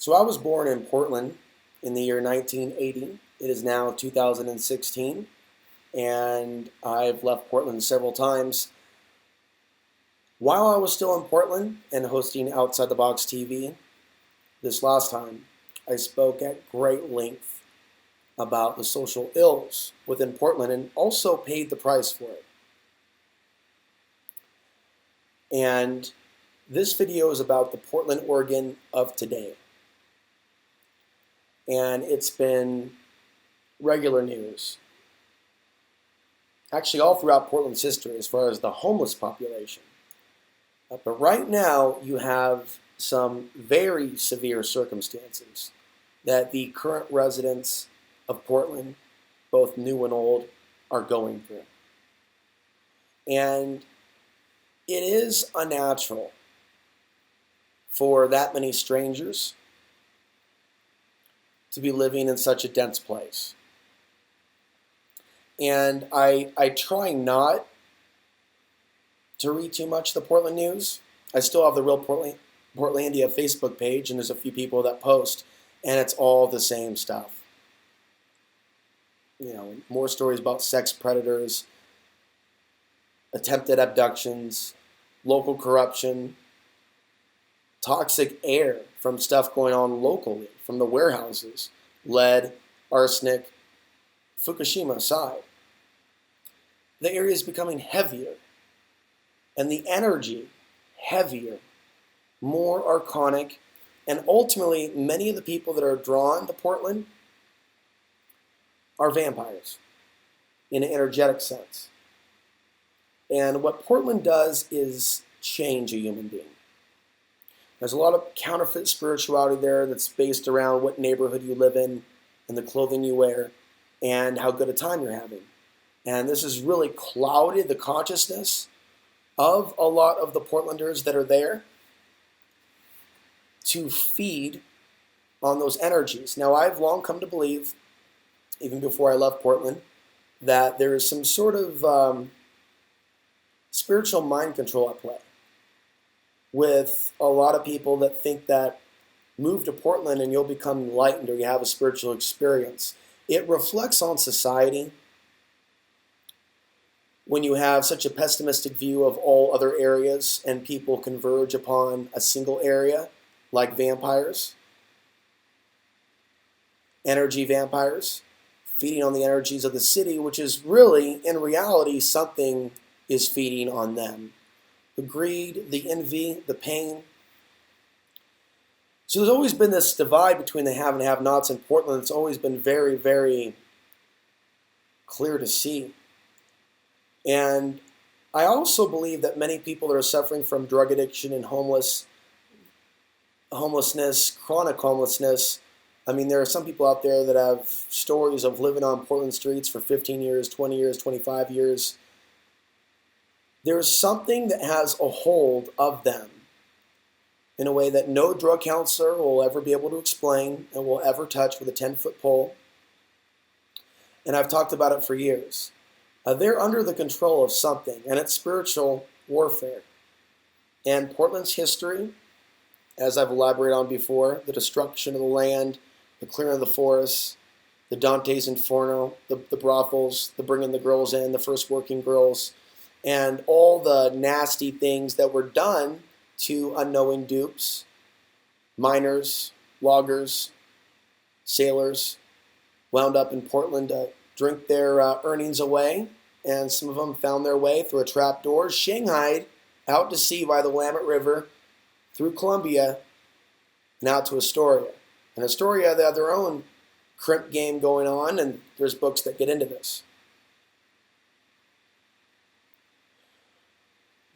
So I was born in Portland in the year 1980. It is now 2016, and I've left Portland several times. While I was still in Portland and hosting Outside the Box TV, this last time, I spoke at great length about the social ills within Portland and also paid the price for it. And this video is about the Portland, Oregon of today. And it's been regular news, actually all throughout Portland's history as far as the homeless population. But right now you have some very severe circumstances that the current residents of Portland, both new and old, are going through. And it is unnatural for that many strangers to be living in such a dense place. And I try not to read too much of the Portland news. I still have the Real Portlandia Facebook page, and there's a few people that post, and it's all the same stuff. You know, more stories about sex predators, attempted abductions, local corruption, toxic air from stuff going on locally, from the warehouses, lead, arsenic, Fukushima aside. The area is becoming heavier, and the energy heavier, more archonic, and ultimately many of the people that are drawn to Portland are vampires in an energetic sense. And what Portland does is change a human being. There's a lot of counterfeit spirituality there that's based around what neighborhood you live in and the clothing you wear and how good a time you're having. And this has really clouded the consciousness of a lot of the Portlanders that are there to feed on those energies. Now, I've long come to believe, even before I left Portland, that there is some sort of spiritual mind control at play with a lot of people that think that move to Portland and you'll become enlightened or you have a spiritual experience. It reflects on society when you have such a pessimistic view of all other areas and people converge upon a single area like vampires, energy vampires, feeding on the energies of the city, which is really, in reality, something is feeding on them. The greed, the envy, the pain. So there's always been this divide between the have and have-nots in Portland. It's always been very, very clear to see. And I also believe that many people that are suffering from drug addiction and homelessness, chronic homelessness, I mean, there are some people out there that have stories of living on Portland streets for 15 years, 20 years, 25 years. There's something that has a hold of them in a way that no drug counselor will ever be able to explain and will ever touch with a 10-foot pole. And I've talked about it for years. They're under the control of something, and it's spiritual warfare. And Portland's history, as I've elaborated on before, the destruction of the land, the clearing of the forests, the Dante's Inferno, the brothels, the bringing the girls in, the first working girls, and all the nasty things that were done to unknowing dupes, miners, loggers, sailors, wound up in Portland to drink their earnings away, and some of them found their way through a trap door, shanghaied out to sea by the Willamette River, through Columbia, and out to Astoria. And Astoria, they have their own crimp game going on, and there's books that get into this.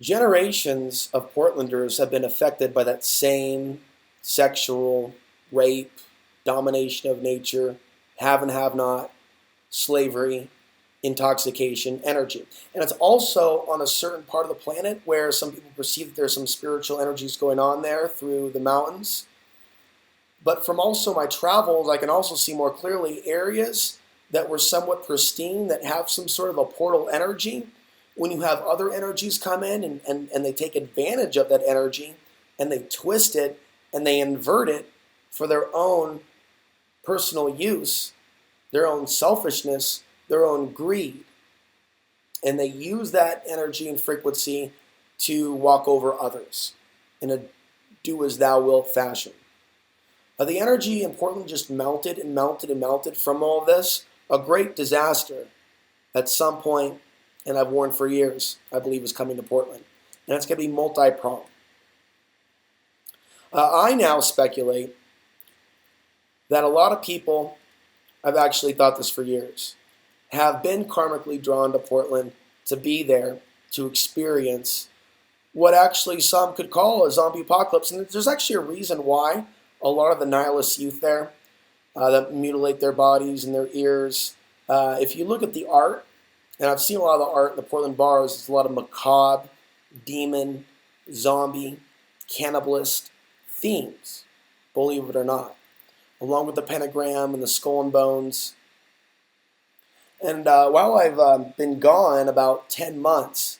Generations of Portlanders have been affected by that same sexual, rape, domination of nature, have and have not, slavery, intoxication, energy. And it's also on a certain part of the planet where some people perceive that there's some spiritual energies going on there through the mountains. But from also my travels, I can also see more clearly areas that were somewhat pristine that have some sort of a portal energy. When you have other energies come in and they take advantage of that energy and they twist it and they invert it for their own personal use, their own selfishness, their own greed. And they use that energy and frequency to walk over others in a do as thou wilt fashion. The energy in Portland just mounted and mounted and mounted from all of this. A great disaster at some point, and I've warned for years, I believe is coming to Portland. And it's going to be multi-pronged. I now speculate that a lot of people, I've actually thought this for years, have been karmically drawn to Portland to be there, to experience what actually some could call a zombie apocalypse. And there's actually a reason why a lot of the nihilist youth there that mutilate their bodies and their ears, if you look at the art, and I've seen a lot of the art in the Portland bars, it's a lot of macabre, demon, zombie, cannibalist themes, believe it or not, along with the pentagram and the skull and bones. And while I've been gone about 10 months,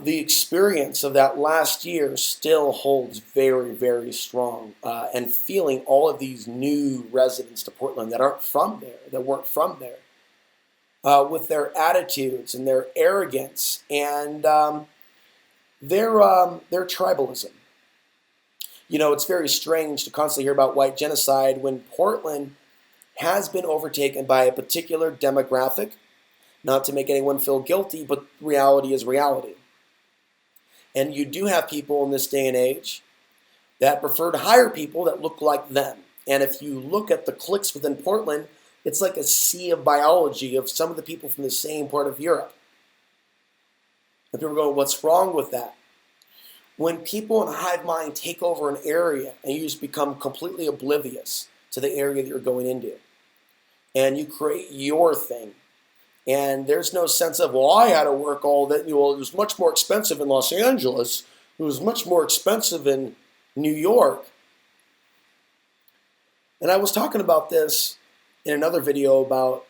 the experience of that last year still holds very, very strong. And feeling all of these new residents to Portland that aren't from there, that weren't from there, with their attitudes and their arrogance and their tribalism. You know, it's very strange to constantly hear about white genocide when Portland has been overtaken by a particular demographic. Not to make anyone feel guilty, but reality is reality. And you do have people in this day and age that prefer to hire people that look like them. And if you look at the cliques within Portland, it's like a sea of biology of some of the people from the same part of Europe. And people go, what's wrong with that? When people in a hive mind take over an area and you just become completely oblivious to the area that you're going into, and you create your thing, and there's no sense of, well, I had to work all that. Well, it was much more expensive in Los Angeles. It was much more expensive in New York. And I was talking about this in another video about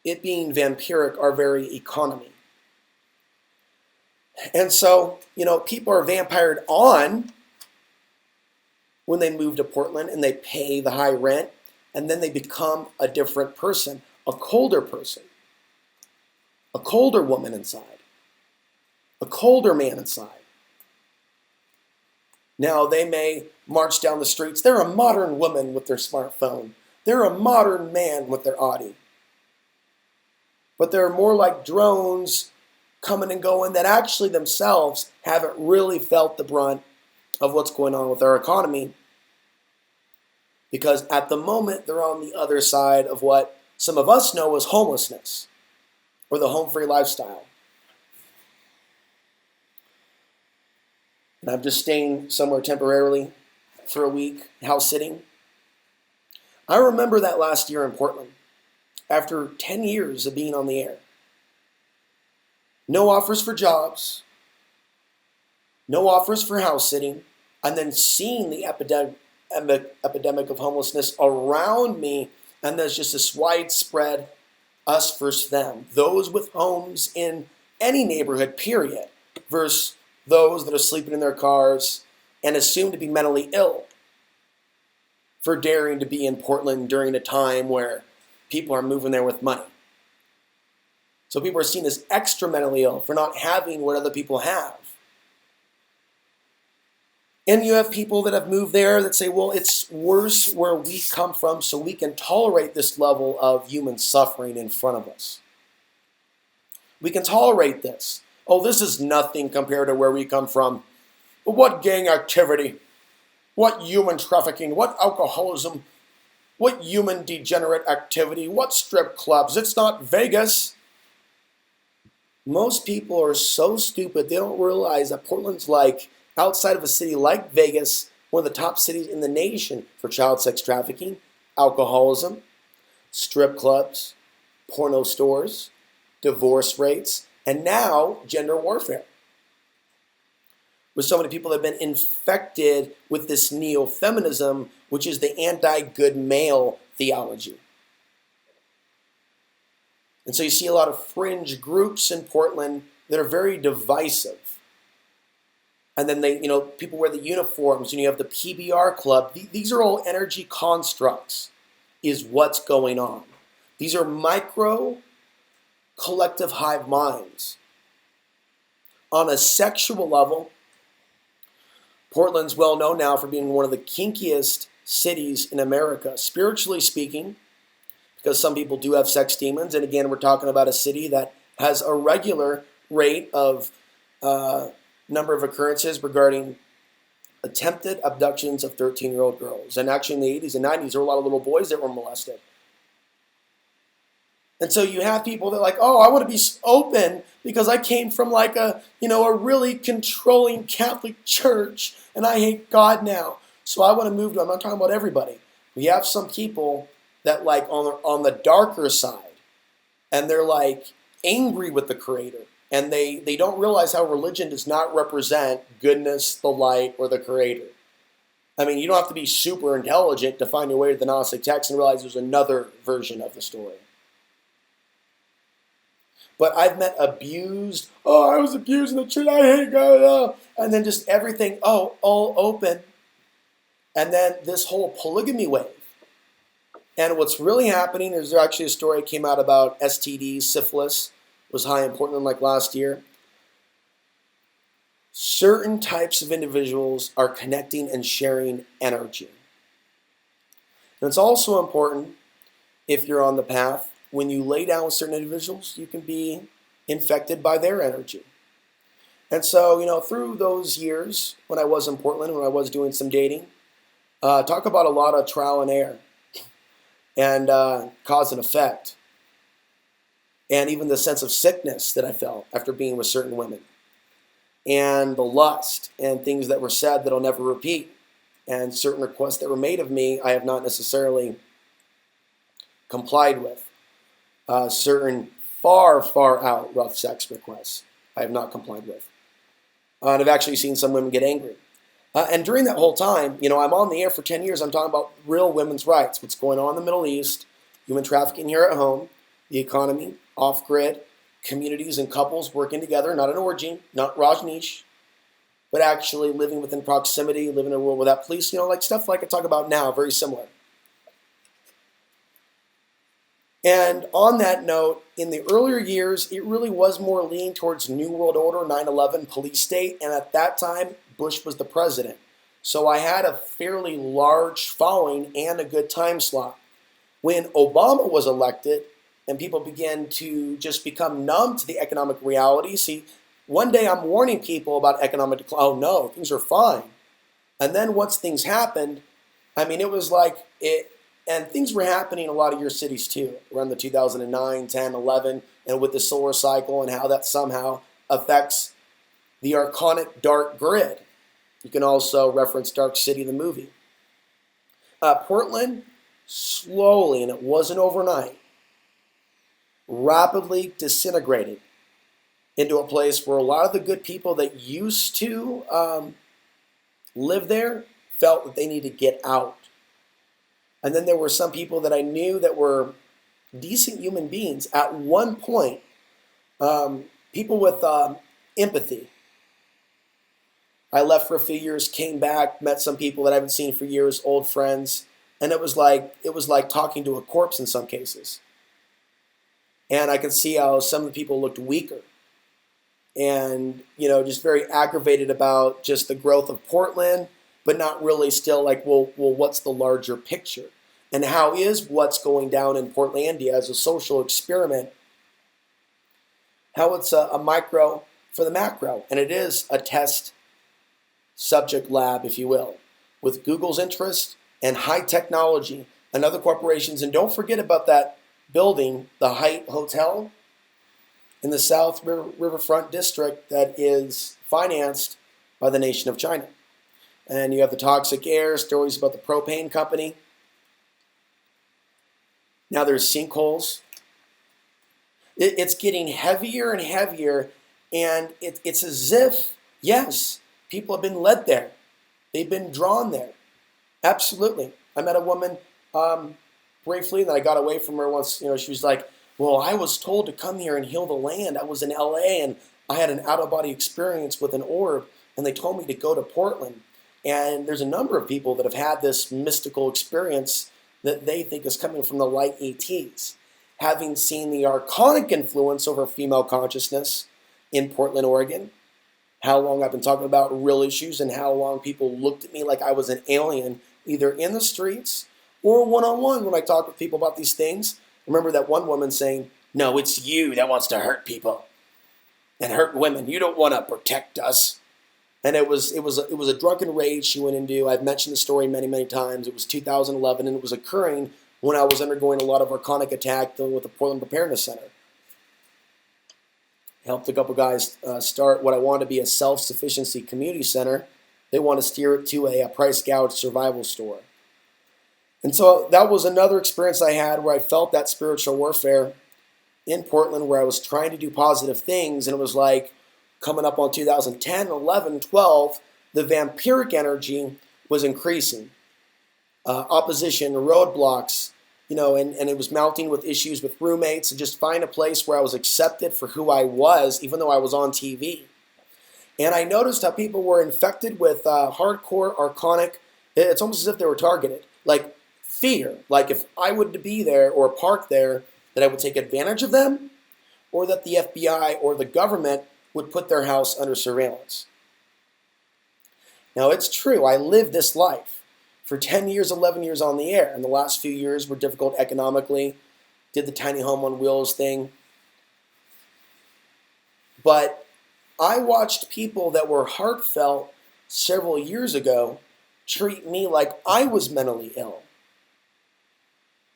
it being vampiric, our very economy. And so, you know, people are vampired on when they move to Portland and they pay the high rent. And then they become a different person, a colder woman inside, a colder man inside. Now they may march down the streets. They're a modern woman with their smartphone. They're a modern man with their Audi. But they're more like drones coming and going that actually themselves haven't really felt the brunt of what's going on with our economy. Because at the moment, they're on the other side of what some of us know as homelessness or the home-free lifestyle. And I'm just staying somewhere temporarily for a week, house sitting. I remember that last year in Portland, after 10 years of being on the air. No offers for jobs, no offers for house sitting, and then seeing the epidemic of homelessness around me, and there's just this widespread us versus them. Those with homes in any neighborhood, period, versus those that are sleeping in their cars and assumed to be mentally ill for daring to be in Portland during a time where people are moving there with money. So people are seen as extra mentally ill for not having what other people have. And you have people that have moved there that say, well, it's worse where we come from, so we can tolerate this level of human suffering in front of us. We can tolerate this. Oh, this is nothing compared to where we come from. But what gang activity? What human trafficking? What alcoholism? What human degenerate activity? What strip clubs? It's not Vegas. Most people are so stupid, they don't realize that Portland's like, outside of a city like Vegas, one of the top cities in the nation for child sex trafficking, alcoholism, strip clubs, porno stores, divorce rates, and now gender warfare. With so many people that have been infected with this neo-feminism, which is the anti-good male theology. And so you see a lot of fringe groups in Portland that are very divisive. And then people wear the uniforms, and you have the PBR club. These are all energy constructs, is what's going on. These are micro collective hive minds. On a sexual level, Portland's well known now for being one of the kinkiest cities in America, spiritually speaking, because some people do have sex demons. And again, we're talking about a city that has a regular rate of number of occurrences regarding attempted abductions of 13-year-old girls. And actually in the 80s and 90s, there were a lot of little boys that were molested. And so you have people that are like, oh, I want to be open because I came from like a really controlling Catholic church and I hate God now. So I want to move to, I'm not talking about everybody. We have some people that like on the darker side, and they're like angry with the Creator. And they don't realize how religion does not represent goodness, the light, or the Creator. I mean, you don't have to be super intelligent to find your way to the Gnostic text and realize there's another version of the story. But I've met abused, oh, I was abused in the church, I hate God, and then just everything, all open. And then this whole polygamy wave. And what's really happening, there's actually a story that came out about STDs, syphilis, was high in Portland like last year. Certain types of individuals are connecting and sharing energy. And it's also important, if you're on the path, when you lay down with certain individuals, you can be infected by their energy. And so, through those years when I was in Portland, when I was doing some dating, talk about a lot of trial and error and cause and effect. And even the sense of sickness that I felt after being with certain women. And the lust and things that were said that I'll never repeat. And certain requests that were made of me I have not necessarily complied with. Certain far, far out rough sex requests I have not complied with. And I've actually seen some women get angry. And during that whole time, I'm on the air for 10 years. I'm talking about real women's rights, what's going on in the Middle East, human trafficking here at home, the economy, off-grid, communities and couples working together, not an orgy, not Rajneesh, but actually living within proximity, living in a world without police, like stuff like I talk about now, very similar. And on that note, in the earlier years, it really was more leaning towards New World Order, 9/11, police state, and at that time, Bush was the president. So I had a fairly large following and a good time slot. When Obama was elected, and people began to just become numb to the economic reality. See, one day I'm warning people about economic decline. Oh no, things are fine. And then once things happened, it was like it. And things were happening in a lot of your cities too, around the 2009, 10, 11, and with the solar cycle and how that somehow affects the archonic dark grid. You can also reference Dark City, the movie. Portland, slowly, and it wasn't overnight, rapidly disintegrated into a place where a lot of the good people that used to live there felt that they needed to get out. And then there were some people that I knew that were decent human beings. At one point, people with empathy. I left for a few years, came back, met some people that I haven't seen for years, old friends, and it was like talking to a corpse in some cases. And I could see how some of the people looked weaker and, just very aggravated about just the growth of Portland, but not really still like, well, what's the larger picture? And how is what's going down in Portlandia as a social experiment, how it's a micro for the macro. And it is a test subject lab, if you will, with Google's interest and high technology and other corporations. And don't forget about that building, the Hyatt Hotel in the South Riverfront District that is financed by the nation of China. And you have the toxic air, stories about the propane company. Now there's sinkholes. It's getting heavier and heavier, and it's as if, yes, people have been led there. They've been drawn there. Absolutely. I met a woman briefly that I got away from her once. She was like, well, I was told to come here and heal the land. I was in LA, and I had an out-of-body experience with an orb. and they told me to go to Portland. And there's a number of people that have had this mystical experience that they think is coming from the light ETs, having seen the archonic influence over female consciousness in Portland, Oregon, how long I've been talking about real issues and how long people looked at me like I was an alien, either in the streets or one-on-one when I talk with people about these things. I remember that one woman saying, "No, it's you that wants to hurt people and hurt women. You don't want to protect us." And it was a drunken rage she went into. I've mentioned the story many, many times. It was 2011, and it was occurring when I was undergoing a lot of archonic attack dealing with the Portland Preparedness Center. Helped a couple guys start what I wanted to be a self-sufficiency community center. They want to steer it to a price gouge survival store. And so that was another experience I had where I felt that spiritual warfare in Portland, where I was trying to do positive things, and it was like coming up on 2010, 11, 12, the vampiric energy was increasing. Opposition, roadblocks, and it was mounting with issues with roommates, and just find a place where I was accepted for who I was, even though I was on TV. And I noticed how people were infected with hardcore archonic. It's almost as if they were targeted, like fear, like if I were to be there or park there, that I would take advantage of them, or that the FBI or the government would put their house under surveillance. Now, it's true, I lived this life for 10 years, 11 years on the air, and the last few years were difficult economically, did the tiny home on wheels thing. But I watched people that were heartfelt several years ago treat me like I was mentally ill.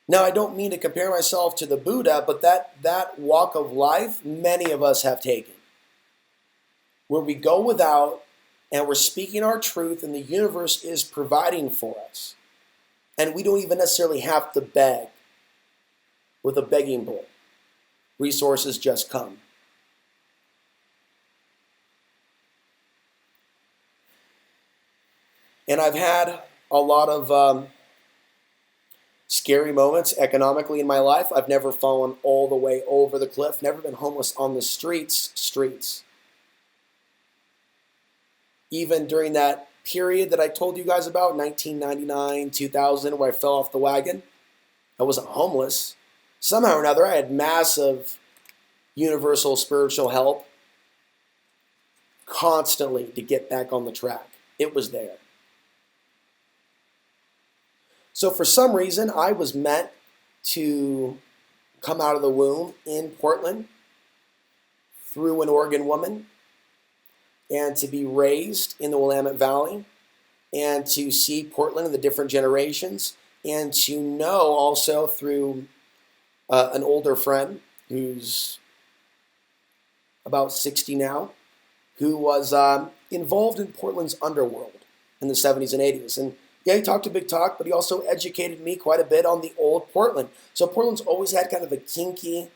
Now, I don't mean to compare myself to the Buddha, but that walk of life, many of us have taken, where we go without and we're speaking our truth and the universe is providing for us. And we don't even necessarily have to beg with a begging bowl. Resources just come. And I've had a lot of scary moments economically in my life. I've never fallen all the way over the cliff, never been homeless on the streets. Even during that period that I told you guys about, 1999, 2000, where I fell off the wagon, I wasn't homeless. Somehow or another, I had massive universal spiritual help constantly to get back on the track. It was there. So for some reason, I was meant to come out of the womb in Portland through an Oregon woman, and to be raised in the Willamette Valley, and to see Portland in the different generations, and to know also through an older friend who's about 60 now, who was involved in Portland's underworld in the 70s and 80s. And yeah, he talked a big talk, but he also educated me quite a bit on the old Portland. So Portland's always had kind of a kinky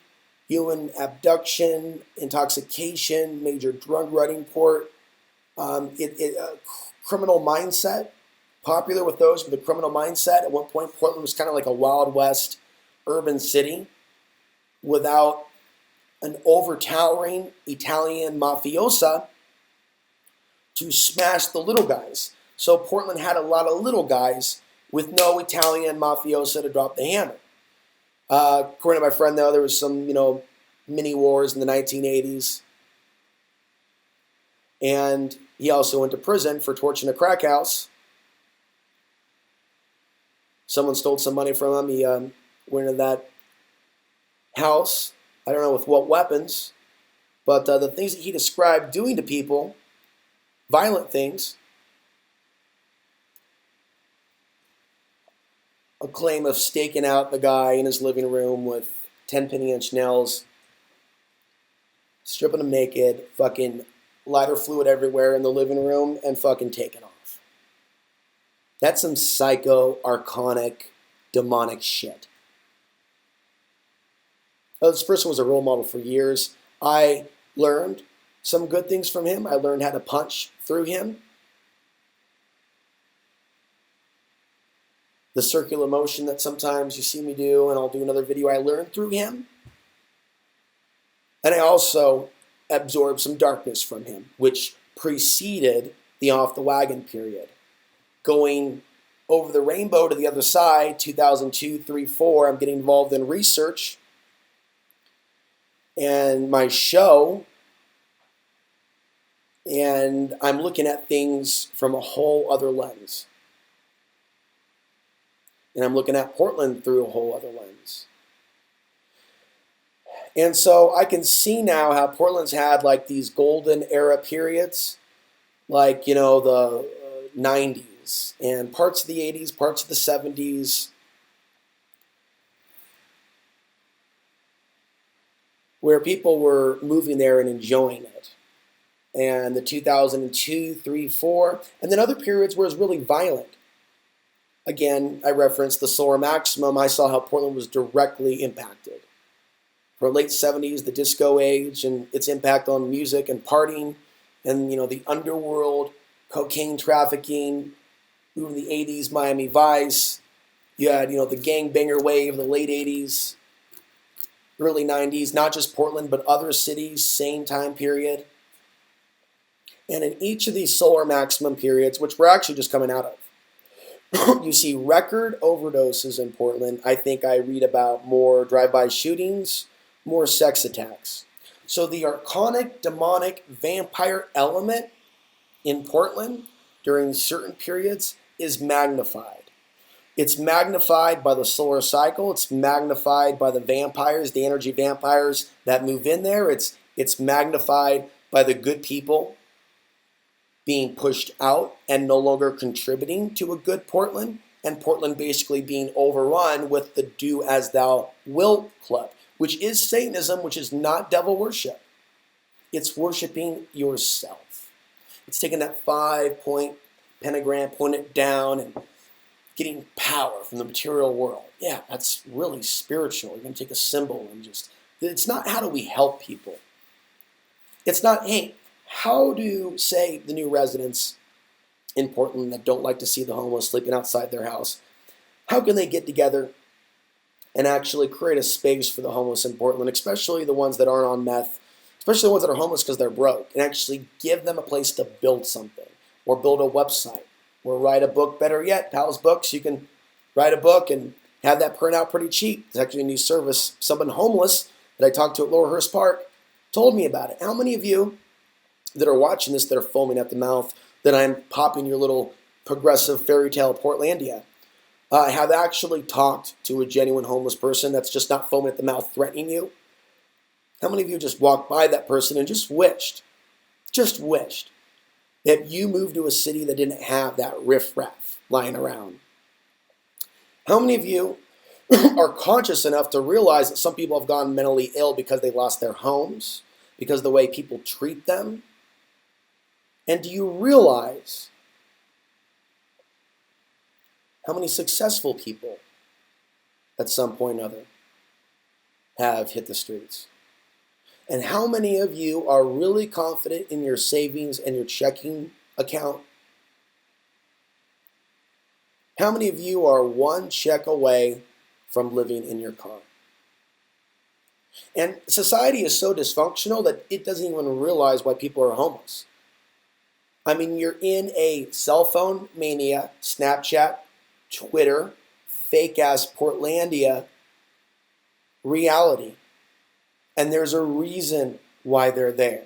human abduction, intoxication, major drug running port, criminal mindset, popular with those with a criminal mindset. At one point, Portland was kind of like a Wild West urban city without an overtowering Italian mafiosa to smash the little guys. So Portland had a lot of little guys with no Italian mafiosa to drop the hammer. According to my friend, though, there was some, mini wars in the 1980s. And he also went to prison for torching a crack house. Someone stole some money from him. He went into that house, I don't know with what weapons, but the things that he described doing to people, violent things, a claim of staking out the guy in his living room with 10-penny-inch nails, stripping him naked, fucking lighter fluid everywhere in the living room, and fucking taking off. That's some psycho, archonic, demonic shit. This person was a role model for years. I learned some good things from him. I learned how to punch through him. The circular motion that sometimes you see me do, and I'll do another video, I learned through him. And I also absorbed some darkness from him, which preceded the off the wagon period. Going over the rainbow to the other side, 2002, 3, 4, I'm getting involved in research. And my show, and I'm looking at things from a whole other lens. And I'm looking at Portland through a whole other lens. And so I can see now how Portland's had like these golden era periods, like, you know, the 90s and parts of the 80s, parts of the 70s, where people were moving there and enjoying it. And the 2002, 3, 4, and then other periods where it was really violent. Again, I referenced the solar maximum. I saw how Portland was directly impacted. For late 70s, the disco age and its impact on music and partying, and, you know, the underworld, cocaine trafficking. Moving the 80s, Miami Vice. You had, you know, the gangbanger wave in the late 80s, early 90s, not just Portland, but other cities, same time period. And in each of these solar maximum periods, which we're actually just coming out of, you see record overdoses in Portland. I think I read about more drive-by shootings, more sex attacks. So the archonic, demonic, vampire element in Portland during certain periods is magnified. It's magnified by the solar cycle. It's magnified by the vampires, the energy vampires that move in there. It's magnified by the good people being pushed out and no longer contributing to a good Portland, and Portland basically being overrun with the do as thou wilt club, which is Satanism, which is not devil worship. It's worshiping yourself. It's taking that 5-point pentagram, pointing it down, and getting power from the material world. Yeah, that's really spiritual. You're going to take a symbol and just, it's not how do we help people. It's not, hey, how do, say, the new residents in Portland that don't like to see the homeless sleeping outside their house, how can they get together and actually create a space for the homeless in Portland, especially the ones that aren't on meth, especially the ones that are homeless because they're broke, and actually give them a place to build something, or build a website, or write a book. Better yet, Pal's Books, you can write a book and have that print out pretty cheap. It's actually a new service. Someone homeless that I talked to at Lower Hearst Park told me about it. How many of you that are watching this that are foaming at the mouth that I'm popping your little progressive fairy tale Portlandia have actually talked to a genuine homeless person that's just not foaming at the mouth threatening you? How many of you just walked by that person and just wished that you moved to a city that didn't have that riffraff lying around? How many of you are conscious enough to realize that some people have gone mentally ill because they lost their homes, because of the way people treat them? And do you realize how many successful people at some point or other have hit the streets? And how many of you are really confident in your savings and your checking account? How many of you are one check away from living in your car? And society is so dysfunctional that it doesn't even realize why people are homeless. I mean, you're in a cell phone mania, Snapchat, Twitter, fake-ass Portlandia reality. And there's a reason why they're there.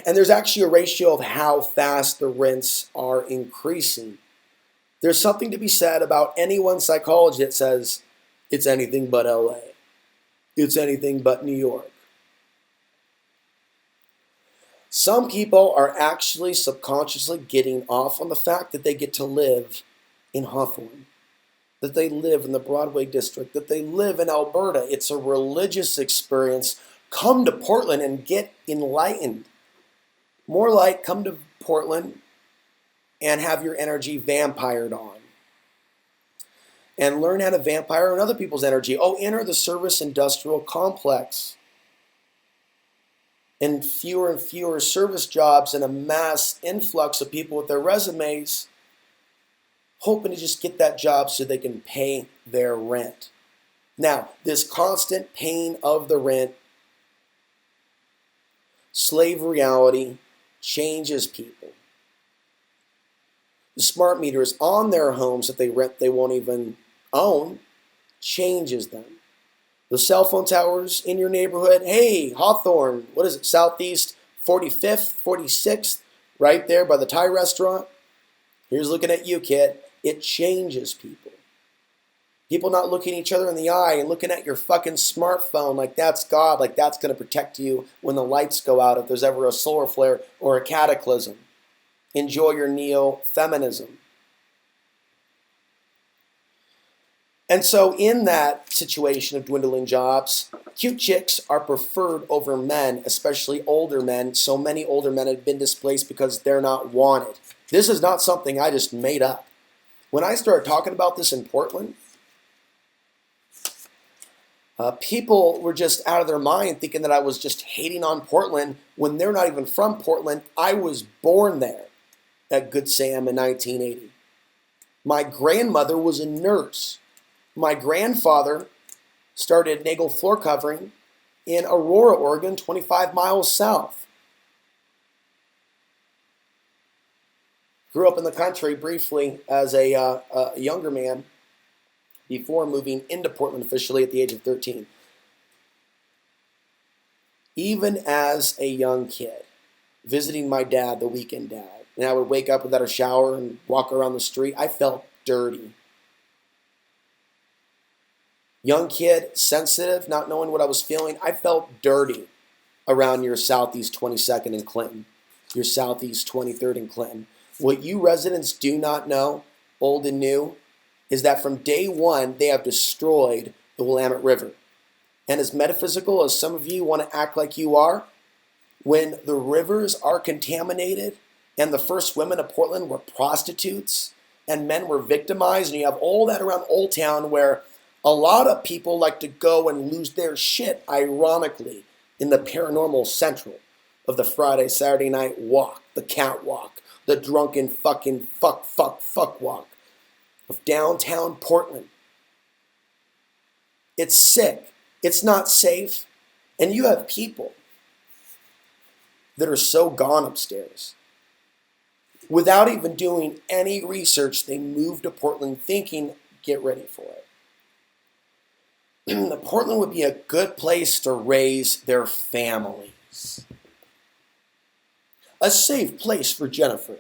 And there's actually a ratio of how fast the rents are increasing. There's something to be said about anyone's psychology that says it's anything but LA. It's anything but New York. Some people are actually subconsciously getting off on the fact that they get to live in Hawthorne, that they live in the Broadway district, that they live in Alberta. It's a religious experience. Come to Portland and get enlightened. More like come to Portland and have your energy vampired on. And learn how to vampire on other people's energy. Oh, enter the service industrial complex. And fewer service jobs and a mass influx of people with their resumes hoping to just get that job so they can pay their rent. Now, this constant paying of the rent, slave reality, changes people. The smart meters on their homes that they rent, they won't even own, changes them. The cell phone towers in your neighborhood, hey, Hawthorne, what is it, Southeast 45th, 46th, right there by the Thai restaurant? Here's looking at you, kid. It changes people. People not looking each other in the eye and looking at your fucking smartphone like that's God, like that's going to protect you when the lights go out if there's ever a solar flare or a cataclysm. Enjoy your neo-feminism. And so in that situation of dwindling jobs, cute chicks are preferred over men, especially older men. So many older men have been displaced because they're not wanted. This is not something I just made up. When I started talking about this in Portland, people were just out of their mind thinking that I was just hating on Portland when they're not even from Portland. I was born there at Good Sam in 1980. My grandmother was a nurse. My grandfather started Nagel floor covering in Aurora, Oregon, 25 miles south. Grew up in the country briefly as a younger man before moving into Portland officially at the age of 13. Even as a young kid, visiting my dad, the weekend dad, and I would wake up without a shower and walk around the street, I felt dirty. Young kid, sensitive, not knowing what I was feeling, I felt dirty around your Southeast 22nd and Clinton, your Southeast 23rd and Clinton. What you residents do not know, old and new, is that from day one, they have destroyed the Willamette River. And as metaphysical as some of you want to act like you are, when the rivers are contaminated and the first women of Portland were prostitutes and men were victimized, and you have all that around Old Town where a lot of people like to go and lose their shit, ironically, in the paranormal central of the Friday, Saturday night walk, the catwalk, the drunken fucking fuck walk of downtown Portland. It's sick. It's not safe. And you have people that are so gone upstairs. Without even doing any research, they move to Portland thinking, get ready for it. Portland would be a good place to raise their families. A safe place for Jennifer.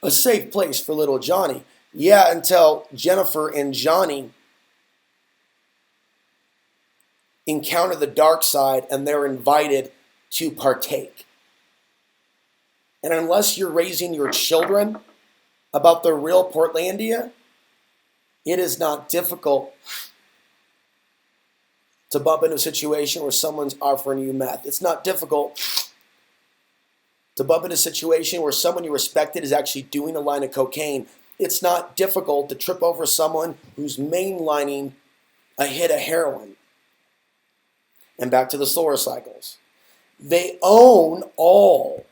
A safe place for little Johnny. Yeah, until Jennifer and Johnny encounter the dark side and they're invited to partake. And unless you're raising your children about the real Portlandia, it is not difficult to bump into a situation where someone's offering you meth. It's not difficult to bump into a situation where someone you respected is actually doing a line of cocaine. It's not difficult to trip over someone who's mainlining a hit of heroin. And back to the solar cycles. They own all.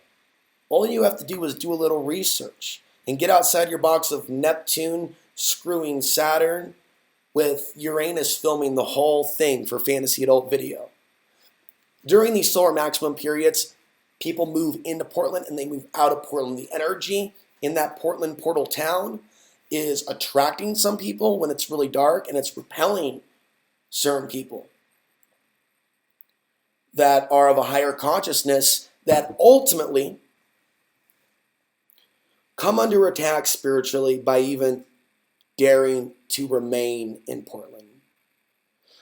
All you have to do is do a little research and get outside your box of Neptune screwing Saturn with Uranus filming the whole thing for Fantasy Adult Video. During these solar maximum periods, people move into Portland and they move out of Portland. The energy in that Portland portal town is attracting some people when it's really dark, and it's repelling certain people that are of a higher consciousness that ultimately come under attack spiritually by even daring to remain in Portland.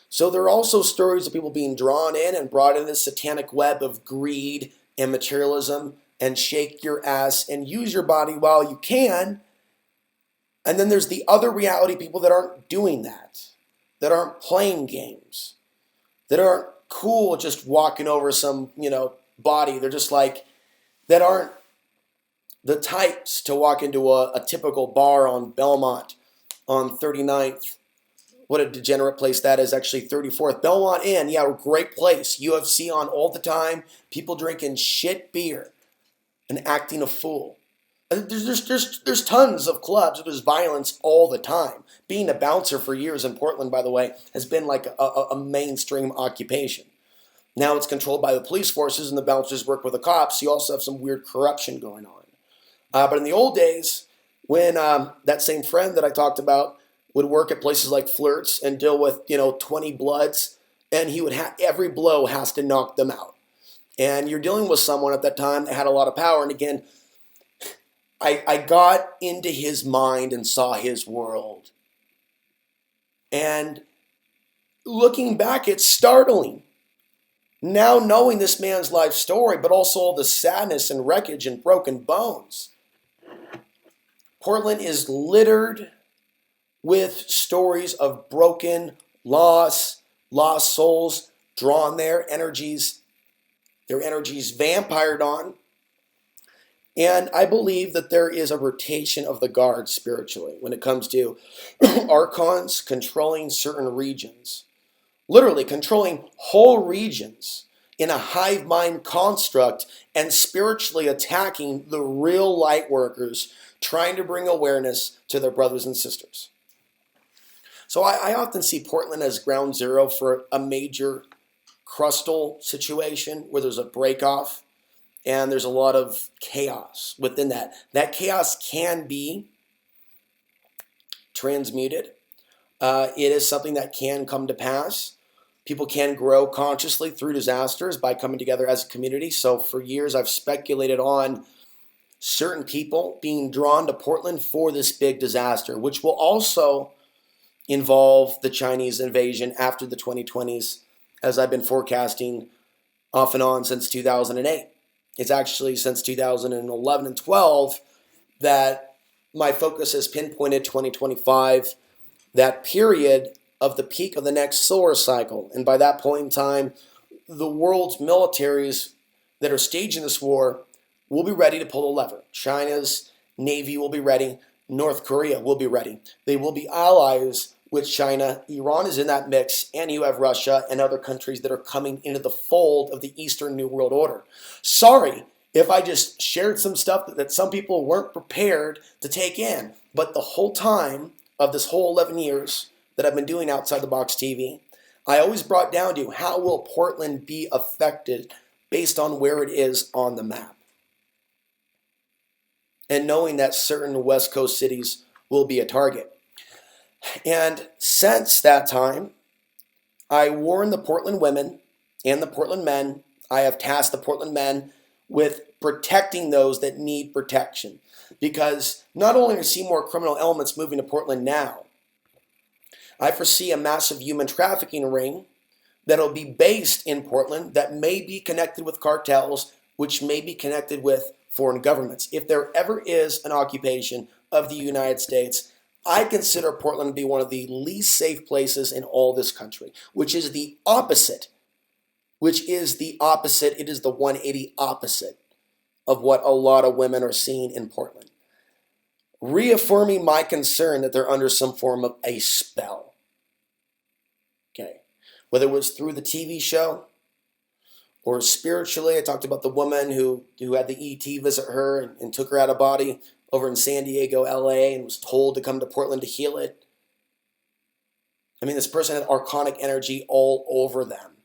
So there are also stories of people being drawn in and brought into this satanic web of greed and materialism and shake your ass and use your body while you can. And then there's the other reality people that aren't doing that aren't playing games, that aren't cool just walking over some, body. They're just like, that aren't the types to walk into a typical bar on Belmont on 39th. What a degenerate place that is, actually 34th. Belmont Inn, yeah, great place. UFC on all the time. People drinking shit beer and acting a fool. There's tons of clubs where there's violence all the time. Being a bouncer for years in Portland, by the way, has been like a mainstream occupation. Now it's controlled by the police forces and the bouncers work with the cops. So you also have some weird corruption going on. But in the old days, when that same friend that I talked about would work at places like Flirts and deal with, 20 bloods, and he would every blow has to knock them out. And you're dealing with someone at that time that had a lot of power. And again, I got into his mind and saw his world. And looking back, it's startling. Now knowing this man's life story, but also all the sadness and wreckage and broken bones. Portland is littered with stories of broken, lost souls drawn their energies vampired on. And I believe that there is a rotation of the guard spiritually when it comes to archons controlling certain regions. Literally controlling whole regions in a hive mind construct and spiritually attacking the real light workers, trying to bring awareness to their brothers and sisters. So I often see Portland as ground zero for a major crustal situation where there's a break-off and there's a lot of chaos within that. That chaos can be transmuted. It is something that can come to pass. People can grow consciously through disasters by coming together as a community. So for years, I've speculated on certain people being drawn to Portland for this big disaster, which will also involve the Chinese invasion after the 2020s, as I've been forecasting off and on since 2008. It's actually since 2011 and 12 that my focus has pinpointed 2025, that period of the peak of the next solar cycle. And by that point in time, the world's militaries that are staging this war will be ready to pull the lever. China's Navy will be ready. North Korea will be ready. They will be allies with China. Iran is in that mix, and you have Russia and other countries that are coming into the fold of the Eastern New World Order. Sorry if I just shared some stuff that some people weren't prepared to take in, but the whole time of this whole 11 years that I've been doing Outside the Box TV, I always brought down to how will Portland be affected based on where it is on the map. And knowing that certain West Coast cities will be a target. And since that time, I warned the Portland women and the Portland men. I have tasked the Portland men with protecting those that need protection. Because not only are we seeing more criminal elements moving to Portland now, I foresee a massive human trafficking ring that'll be based in Portland that may be connected with cartels, which may be connected with foreign governments. If there ever is an occupation of the United States, I consider Portland to be one of the least safe places in all this country, which is the opposite. It is the 180 opposite of what a lot of women are seeing in Portland. Reaffirming my concern that they're under some form of a spell. Okay. Whether it was through the TV show or spiritually. I talked about the woman who had the ET visit her and took her out of body over in San Diego, LA, and was told to come to Portland to heal it. I mean, this person had archonic energy all over them.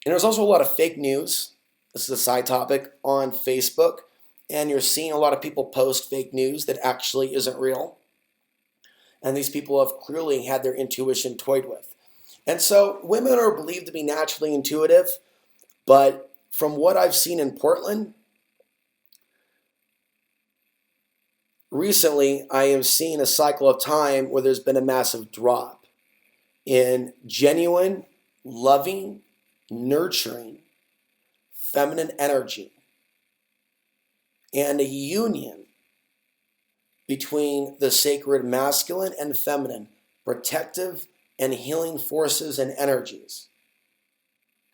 And there's also a lot of fake news. This is a side topic on Facebook. And you're seeing a lot of people post fake news that actually isn't real. And these people have clearly had their intuition toyed with. And so women are believed to be naturally intuitive. But from what I've seen in Portland, recently I am seeing a cycle of time where there's been a massive drop in genuine, loving, nurturing, feminine energy, and a union between the sacred masculine and feminine, protective and healing forces and energies.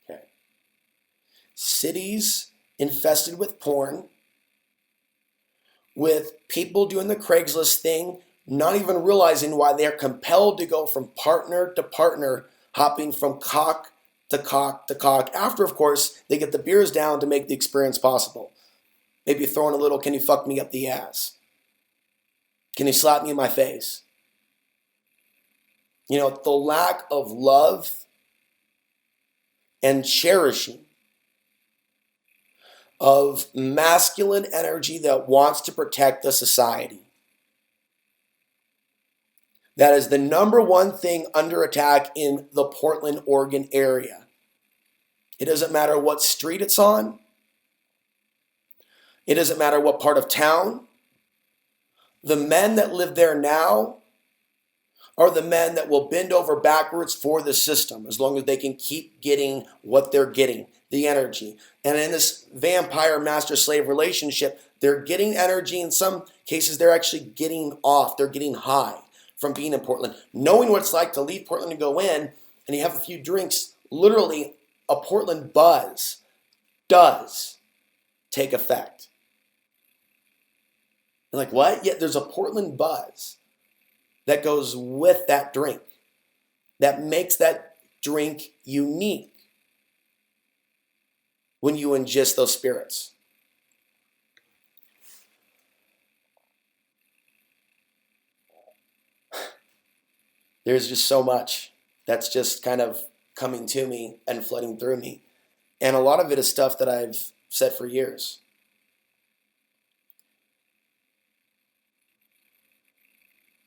Okay. Cities infested with porn, with people doing the Craigslist thing, not even realizing why they're compelled to go from partner to partner, hopping from cock to cock to cock, after, of course, they get the beers down to make the experience possible. Maybe throwing a little, can you fuck me up the ass? Can you slap me in my face? You know, the lack of love and cherishing of masculine energy that wants to protect the society. That is the number one thing under attack in the Portland, Oregon area. It doesn't matter what street it's on. It doesn't matter what part of town. The men that live there now are the men that will bend over backwards for the system as long as they can keep getting what they're getting, the energy. And in this vampire master-slave relationship, they're getting energy. In some cases, they're actually getting off. They're getting high from being in Portland. Knowing what it's like to leave Portland and go in, and you have a few drinks, literally a Portland buzz does take effect. You're like, what? Yeah, there's a Portland buzz that goes with that drink, that makes that drink unique when you ingest those spirits. There's just so much that's just kind of coming to me and flooding through me. And a lot of it is stuff that I've said for years.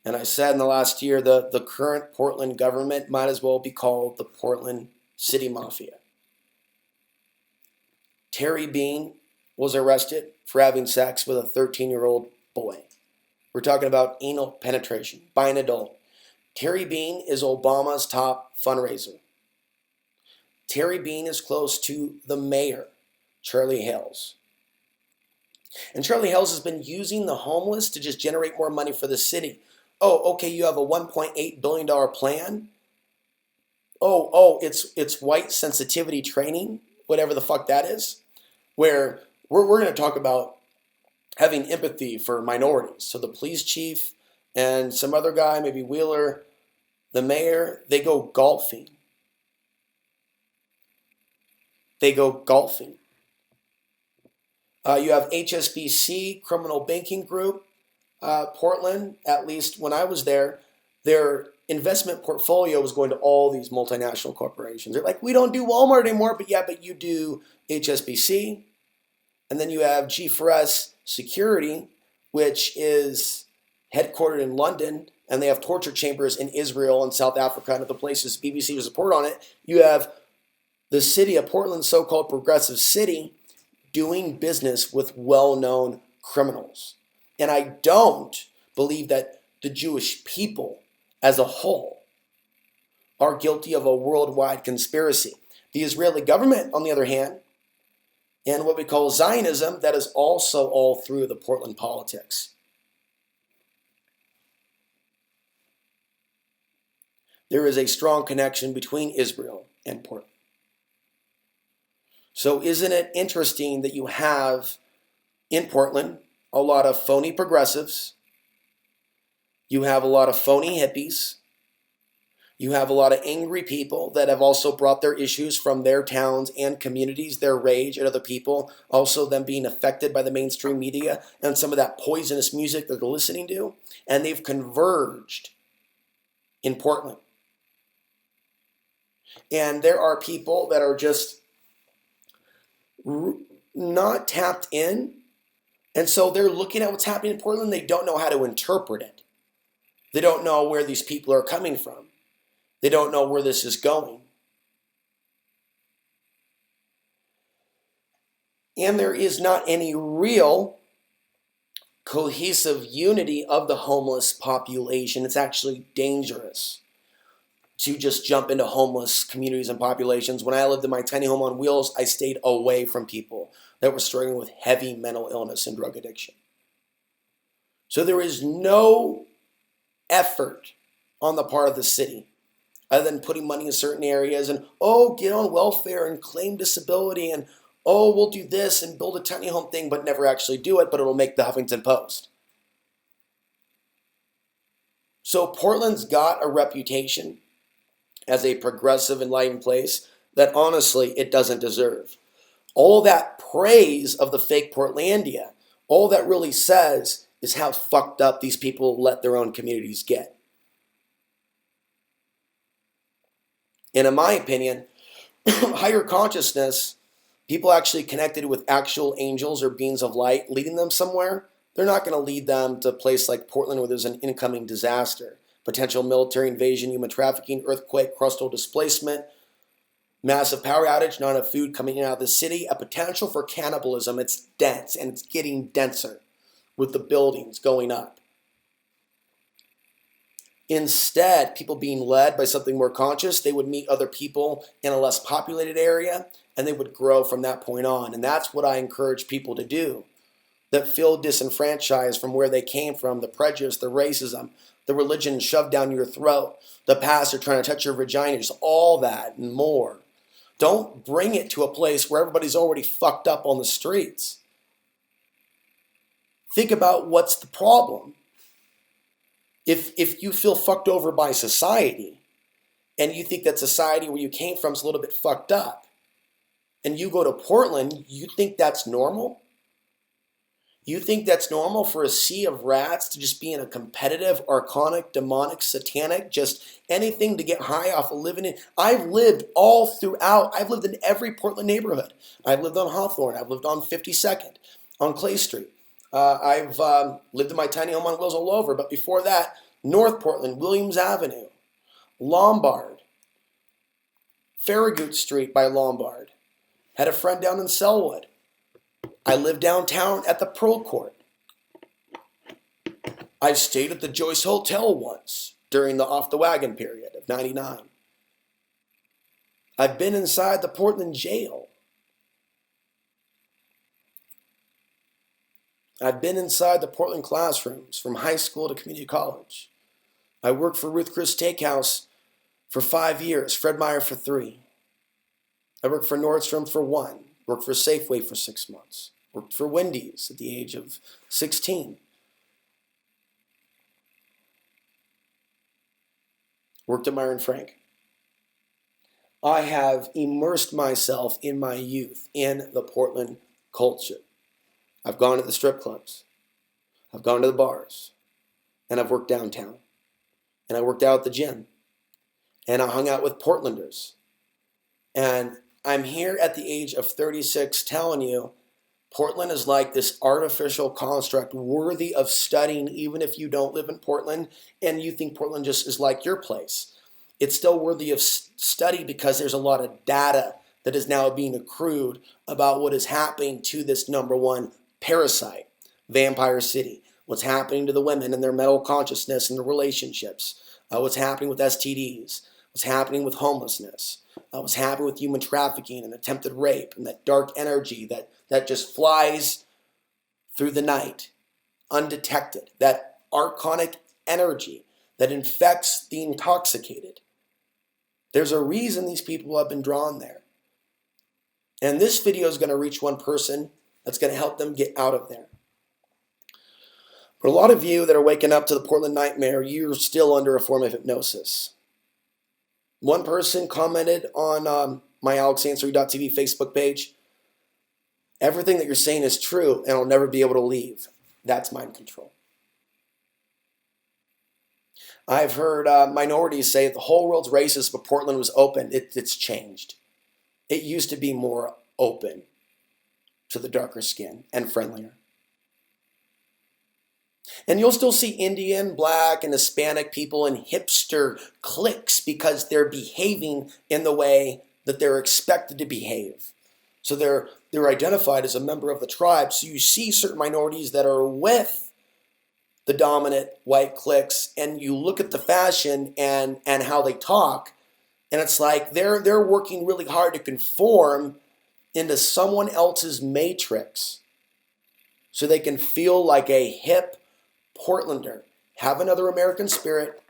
And I said in the last year, the current Portland government might as well be called the Portland City Mafia. Terry Bean was arrested for having sex with a 13-year-old boy. We're talking about anal penetration by an adult. Terry Bean is Obama's top fundraiser. Terry Bean is close to the mayor, Charlie Hales. And Charlie Hales has been using the homeless to just generate more money for the city. Oh, okay, you have a $1.8 billion plan? It's white sensitivity training, whatever the fuck that is, where we're going to talk about having empathy for minorities. So the police chief and some other guy, maybe Wheeler, the mayor, they go golfing. You have HSBC, Criminal Banking Group, Portland, at least when I was there, their investment portfolio was going to all these multinational corporations. They're like, we don't do Walmart anymore, but you do HSBC. And then you have G4S Security, which is headquartered in London, and they have torture chambers in Israel and South Africa and other places. BBC does report on it. You have the city of Portland, so-called progressive city, doing business with well-known criminals. And I don't believe that the Jewish people as a whole are guilty of a worldwide conspiracy. The Israeli government, on the other hand, and what we call Zionism, that is also all through the Portland politics. There is a strong connection between Israel and Portland. So isn't it interesting that you have in Portland a lot of phony progressives, you have a lot of phony hippies, you have a lot of angry people that have also brought their issues from their towns and communities, their rage at other people, also them being affected by the mainstream media and some of that poisonous music that they're listening to, and they've converged in Portland. And there are people that are just not tapped in, and so they're looking at what's happening in Portland. They don't know how to interpret it. They don't know where these people are coming from. They don't know where this is going. And there is not any real cohesive unity of the homeless population. It's actually dangerous to just jump into homeless communities and populations. When I lived in my tiny home on wheels, I stayed away from people that were struggling with heavy mental illness and drug addiction. So there is no effort on the part of the city other than putting money in certain areas and, get on welfare and claim disability and, we'll do this and build a tiny home thing, but never actually do it, but it'll make the Huffington Post. So Portland's got a reputation as a progressive, enlightened place that honestly it doesn't deserve. All that praise of the fake Portlandia, all that really says is how fucked up these people let their own communities get. And in my opinion, higher consciousness, people actually connected with actual angels or beings of light leading them somewhere, they're not going to lead them to a place like Portland where there's an incoming disaster, potential military invasion, human trafficking, earthquake, crustal displacement, massive power outage, not enough food coming in out of the city, a potential for cannibalism. It's dense, and it's getting denser with the buildings going up. Instead, people being led by something more conscious, they would meet other people in a less populated area, and they would grow from that point on. And that's what I encourage people to do that feel disenfranchised from where they came from, the prejudice, the racism, the religion shoved down your throat, the pastor trying to touch your vagina, just all that and more. Don't bring it to a place where everybody's already fucked up on the streets. Think about what's the problem. If you feel fucked over by society and you think that society where you came from is a little bit fucked up and you go to Portland, you think that's normal? You think that's normal for a sea of rats to just be in a competitive, archonic, demonic, satanic, just anything to get high off of living in? I've lived all throughout. I've lived in every Portland neighborhood. I've lived on Hawthorne. I've lived on 52nd, on Clay Street. I've lived in my tiny home on wheels all over. But before that, North Portland, Williams Avenue, Lombard, Farragut Street by Lombard. Had a friend down in Selwood. I lived downtown at the Pearl Court. I stayed at the Joyce Hotel once during the Off the Wagon period of '99. I've been inside the Portland jail. I've been inside the Portland classrooms from high school to community college. I worked for Ruth Chris Steakhouse for 5 years, Fred Meyer for 3. I worked for Nordstrom for 1, worked for Safeway for 6 months, worked for Wendy's at the age of 16. Worked at Meyer and Frank. I have immersed myself in my youth in the Portland culture. I've gone to the strip clubs, I've gone to the bars, and I've worked downtown. And I worked out at the gym. And I hung out with Portlanders. And I'm here at the age of 36 telling you, Portland is like this artificial construct worthy of studying even if you don't live in Portland and you think Portland just is like your place. It's still worthy of study because there's a lot of data that is now being accrued about what is happening to this number one parasite, Vampire City. What's happening to the women and their mental consciousness and the relationships, what's happening with STDs, what's happening with homelessness, what's happening with human trafficking and attempted rape and that dark energy that just flies through the night, undetected, that archonic energy that infects the intoxicated. There's a reason these people have been drawn there. And this video is going to reach one person that's going to help them get out of there. But a lot of you that are waking up to the Portland nightmare, you're still under a form of hypnosis. One person commented on my AlexAnswery.tv Facebook page, everything that you're saying is true and I'll never be able to leave. That's mind control. I've heard minorities say the whole world's racist, but Portland was open. It's changed. It used to be more open to the darker skin and friendlier. And you'll still see Indian, Black, and Hispanic people in hipster cliques because they're behaving in the way that they're expected to behave. So they're identified as a member of the tribe. So you see certain minorities that are with the dominant white cliques, and you look at the fashion and how they talk, and it's like they're working really hard to conform into someone else's matrix so they can feel like a hip Portlander. Have another American spirit,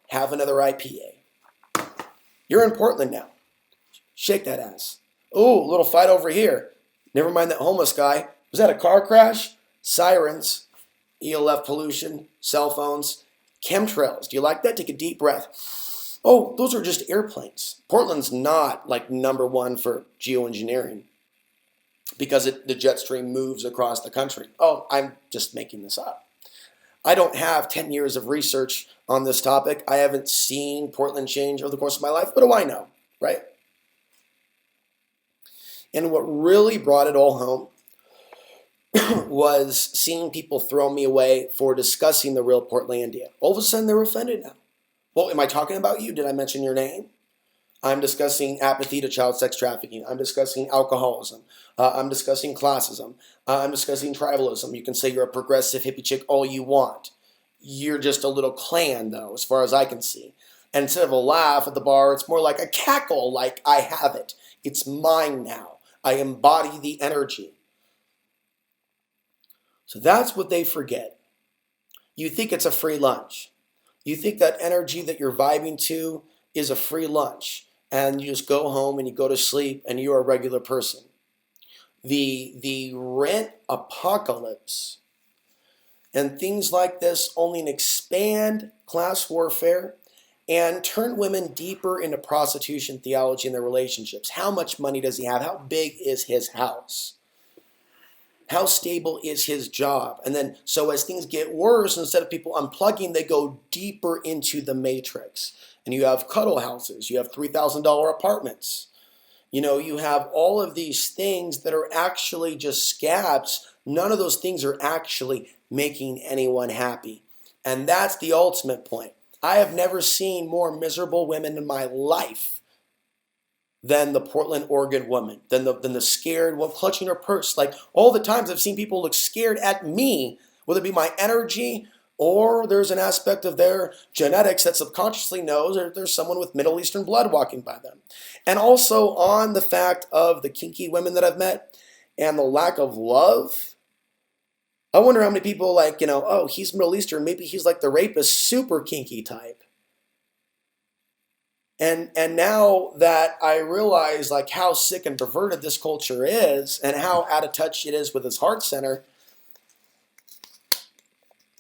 have another IPA. You're in Portland now. Shake that ass. Oh, little fight over here. Never mind that homeless guy. Was that a car crash? Sirens, ELF pollution, cell phones, chemtrails. Do you like that? Take a deep breath. Oh, those are just airplanes. Portland's not like number one for geoengineering because the jet stream moves across the country. Oh, I'm just making this up. I don't have 10 years of research on this topic. I haven't seen Portland change over the course of my life. What do I know, right? And what really brought it all home was seeing people throw me away for discussing the real Portlandia. All of a sudden, they're offended now. Well, am I talking about you? Did I mention your name? I'm discussing apathy to child sex trafficking. I'm discussing alcoholism. I'm discussing classism. I'm discussing tribalism. You can say you're a progressive hippie chick all you want. You're just a little clan, though, as far as I can see. And instead of a laugh at the bar, it's more like a cackle, like I have it. It's mine now. I embody the energy. So that's what they forget. You think it's a free lunch. You think that energy that you're vibing to is a free lunch. And you just go home and you go to sleep and you're a regular person. The rent apocalypse and things like this only expand class warfare and turn women deeper into prostitution theology in their relationships. How much money does he have? How big is his house? How stable is his job? And then, so as things get worse, instead of people unplugging, they go deeper into the matrix. And you have cuddle houses. You have $3,000 apartments. You have all of these things that are actually just scabs. None of those things are actually making anyone happy. And that's the ultimate point. I have never seen more miserable women in my life than the Portland, Oregon woman, than the scared one clutching her purse. Like all the times I've seen people look scared at me, whether it be my energy or there's an aspect of their genetics that subconsciously knows there's someone with Middle Eastern blood walking by them. And also on the fact of the kinky women that I've met and the lack of love. I wonder how many people oh, he's Middle Eastern, maybe he's like the rapist, super kinky type. And now that I realize like how sick and perverted this culture is and how out of touch it is with its heart center,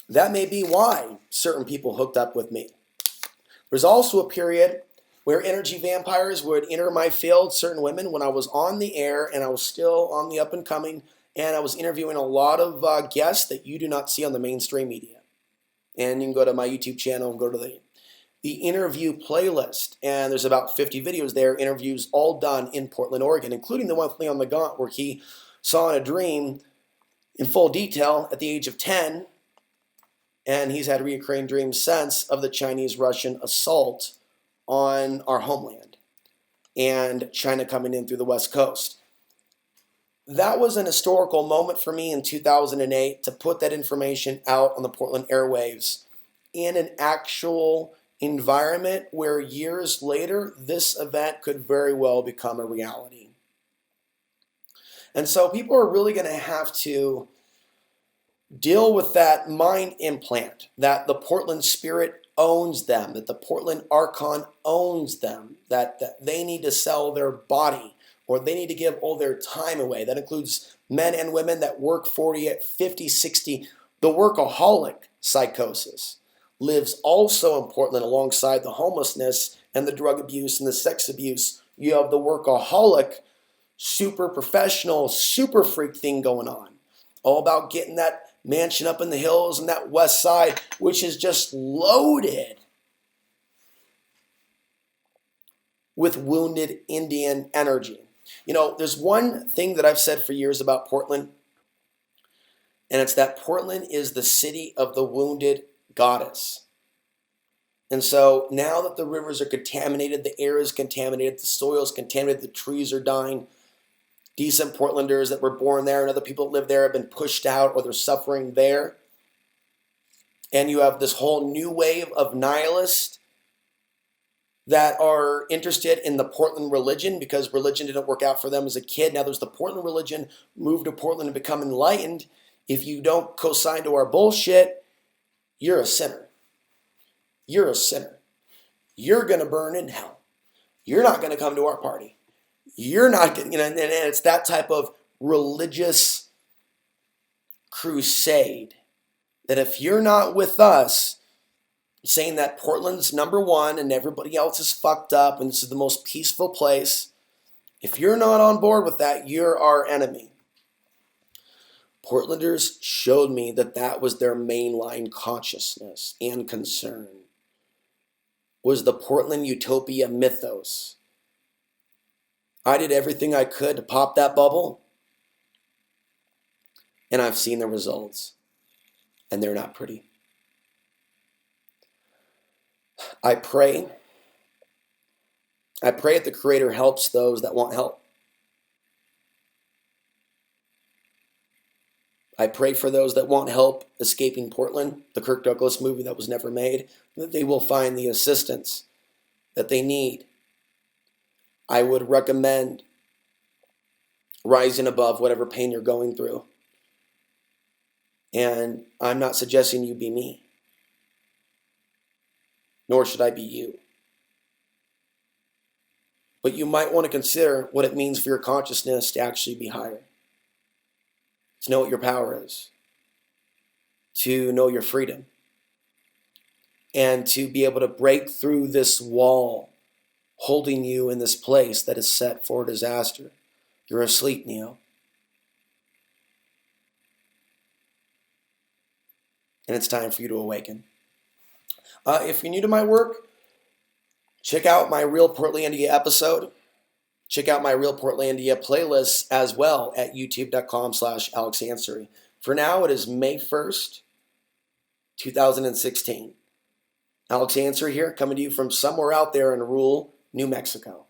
that may be why certain people hooked up with me. There's also a period where energy vampires would enter my field, certain women, when I was on the air and I was still on the up and coming, and I was interviewing a lot of guests that you do not see on the mainstream media. And you can go to my YouTube channel and go to the interview playlist, and there's about 50 videos there, interviews all done in Portland, Oregon, including the one with Leon Nagant, where he saw in a dream in full detail at the age of 10, and he's had recurring dreams since of the Chinese-Russian assault on our homeland and China coming in through the West Coast. That was an historical moment for me in 2008 to put that information out on the Portland airwaves in an actual environment where years later this event could very well become a reality. And so people are really going to have to deal with that mind implant that the Portland spirit owns them, that the Portland Archon owns them, that they need to sell their body or they need to give all their time away. That includes men and women that work 40, 50, 60. The workaholic psychosis lives also in Portland alongside the homelessness and the drug abuse and the sex abuse. You have the workaholic, super professional, super freak thing going on. All about getting that mansion up in the hills and that west side, which is just loaded with wounded Indian energy. There's one thing that I've said for years about Portland, and it's that Portland is the city of the wounded goddess. And so now that the rivers are contaminated, the air is contaminated, the soil is contaminated, the trees are dying, decent Portlanders that were born there and other people that live there have been pushed out or they're suffering there. And you have this whole new wave of nihilists that are interested in the Portland religion because religion didn't work out for them as a kid. Now there's the Portland religion, move to Portland and become enlightened. If you don't co-sign to our bullshit, you're a sinner. You're a sinner. You're going to burn in hell. You're not going to come to our party. You're not going to, and it's that type of religious crusade that if you're not with us, saying that Portland's number one and everybody else is fucked up and this is the most peaceful place, if you're not on board with that, you're our enemy. Portlanders showed me that was their mainline consciousness and concern, was the Portland utopia mythos. I did everything I could to pop that bubble, and I've seen the results, and they're not pretty. I pray that the Creator helps those that want help. I pray for those that want help escaping Portland, the Kirk Douglas movie that was never made, that they will find the assistance that they need. I would recommend rising above whatever pain you're going through. And I'm not suggesting you be me, nor should I be you. But you might want to consider what it means for your consciousness to actually be higher, to know what your power is, to know your freedom, and to be able to break through this wall holding you in this place that is set for disaster. You're asleep, Neo. And it's time for you to awaken. If you're new to my work, check out my Real Portlandia episode. Check out my Real Portlandia playlist as well at youtube.com/AlexAnsary. For now, it is May 1st, 2016. Alex Ansary here, coming to you from somewhere out there in rural New Mexico.